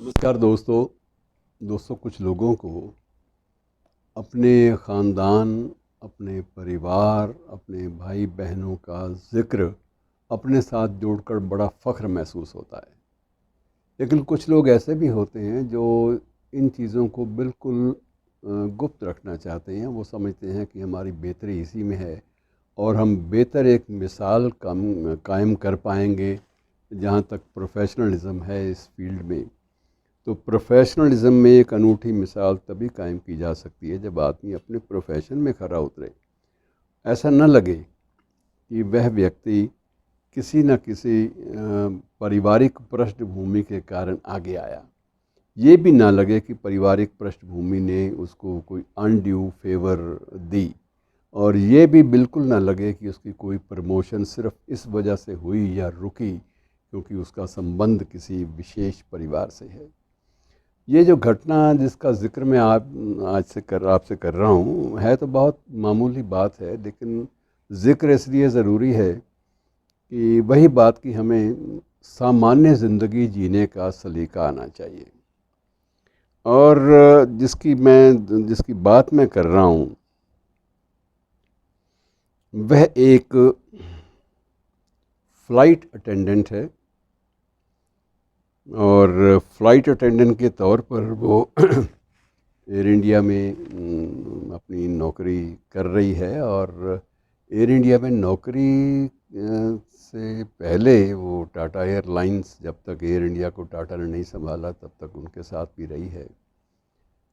नमस्कार दोस्तों कुछ लोगों को अपने ख़ानदान, अपने परिवार, अपने भाई बहनों का ज़िक्र अपने साथ जोड़कर बड़ा फ़ख्र महसूस होता है। लेकिन कुछ लोग ऐसे भी होते हैं जो इन चीज़ों को बिल्कुल गुप्त रखना चाहते हैं। वो समझते हैं कि हमारी बेहतरी इसी में है और हम बेहतर एक मिसाल कायम कर पाएंगे। जहाँ तक प्रोफेशनलिज़म है इस फील्ड में, तो प्रोफेशनलिज़म में एक अनूठी मिसाल तभी कायम की जा सकती है जब आदमी अपने प्रोफेशन में खरा उतरे। ऐसा न लगे कि वह व्यक्ति किसी न किसी पारिवारिक पृष्ठभूमि के कारण आगे आया। ये भी ना लगे कि पारिवारिक पृष्ठभूमि ने उसको कोई अनड्यू फेवर दी, और ये भी बिल्कुल ना लगे कि उसकी कोई प्रमोशन सिर्फ इस वजह से हुई या रुकी क्योंकि उसका संबंध किसी विशेष परिवार से है। ये जो घटना जिसका ज़िक्र मैं आपसे कर रहा हूँ, है तो बहुत मामूली बात है, लेकिन ज़िक्र इसलिए ज़रूरी है कि वही बात कि हमें सामान्य ज़िंदगी जीने का सलीका आना चाहिए। और जिसकी बात मैं कर रहा हूँ वह एक फ़्लाइट अटेंडेंट है, और फ़्लाइट अटेंडेंट के तौर पर वो एयर इंडिया में अपनी नौकरी कर रही है। और एयर इंडिया में नौकरी से पहले वो टाटा एयरलाइंस, जब तक एयर इंडिया को टाटा ने नहीं संभाला तब तक उनके साथ भी रही है।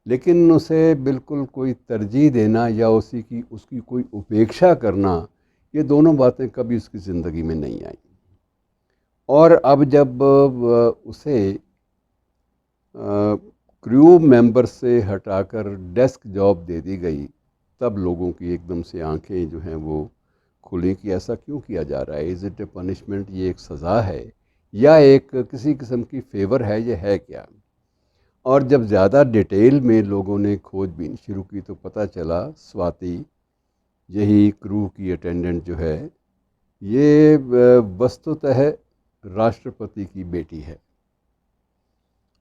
लेकिन उसे बिल्कुल कोई तरजीह देना या उसकी कोई उपेक्षा करना, ये दोनों बातें कभी उसकी ज़िंदगी में नहीं आई। और अब जब उसे क्रू मेंबर से हटाकर डेस्क जॉब दे दी गई, तब लोगों की एकदम से आंखें जो हैं वो खुली कि ऐसा क्यों किया जा रहा है। इज़ इट ए पनिशमेंट, ये एक सज़ा है या एक किसी किस्म की फेवर है, ये है क्या। और जब ज़्यादा डिटेल में लोगों ने खोजबीन शुरू की तो पता चला स्वाति, यही क्रू की अटेंडेंट जो है, ये वस्तुतः राष्ट्रपति की बेटी है।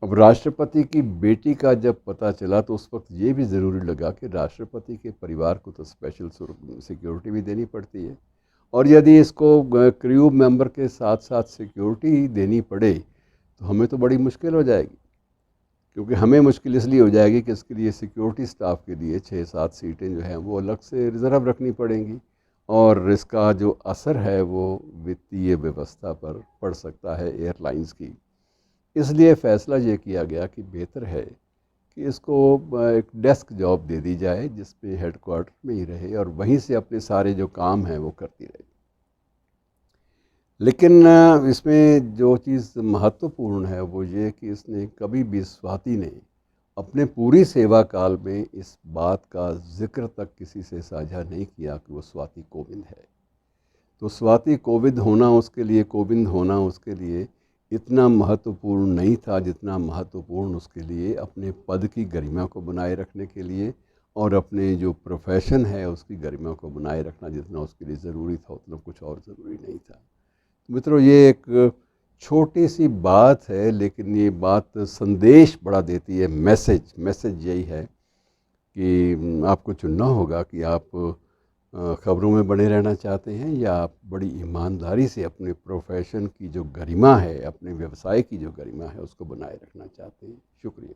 अब राष्ट्रपति की बेटी का जब पता चला तो उस वक्त ये भी ज़रूरी लगा कि राष्ट्रपति के परिवार को तो स्पेशल सिक्योरिटी भी देनी पड़ती है, और यदि इसको क्रू मेंबर के साथ साथ सिक्योरिटी देनी पड़े तो हमें तो बड़ी मुश्किल हो जाएगी। क्योंकि हमें मुश्किल इसलिए हो जाएगी कि इसके लिए सिक्योरिटी स्टाफ के लिए 6-7 सीटें जो हैं वो अलग से रिज़र्व रखनी पड़ेंगी, और इसका जो असर है वो वित्तीय व्यवस्था पर पड़ सकता है एयरलाइंस की। इसलिए फ़ैसला ये किया गया कि बेहतर है कि इसको एक डेस्क जॉब दे दी जाए जिसमें हेडक्वार्टर में ही रहे और वहीं से अपने सारे जो काम हैं वो करती रहे। लेकिन इसमें जो चीज़ महत्वपूर्ण है वो ये कि इसने कभी भी, स्वाति ने अपने पूरी सेवा काल में इस बात का जिक्र तक किसी से साझा नहीं किया कि वो स्वाति कोविंद है। तो स्वाति कोविंद होना उसके लिए इतना महत्वपूर्ण नहीं था जितना महत्वपूर्ण उसके लिए अपने पद की गरिमा को बनाए रखने के लिए और अपने जो प्रोफेशन है उसकी गरिमा को बनाए रखना जितना उसके लिए ज़रूरी था, उतना कुछ और ज़रूरी नहीं था। मित्रों, ये एक छोटी सी बात है, लेकिन ये बात संदेश बड़ा देती है। मैसेज यही है कि आपको चुनना होगा कि आप ख़बरों में बने रहना चाहते हैं या आप बड़ी ईमानदारी से अपने प्रोफेशन की जो गरिमा है, अपने व्यवसाय की जो गरिमा है, उसको बनाए रखना चाहते हैं। शुक्रिया।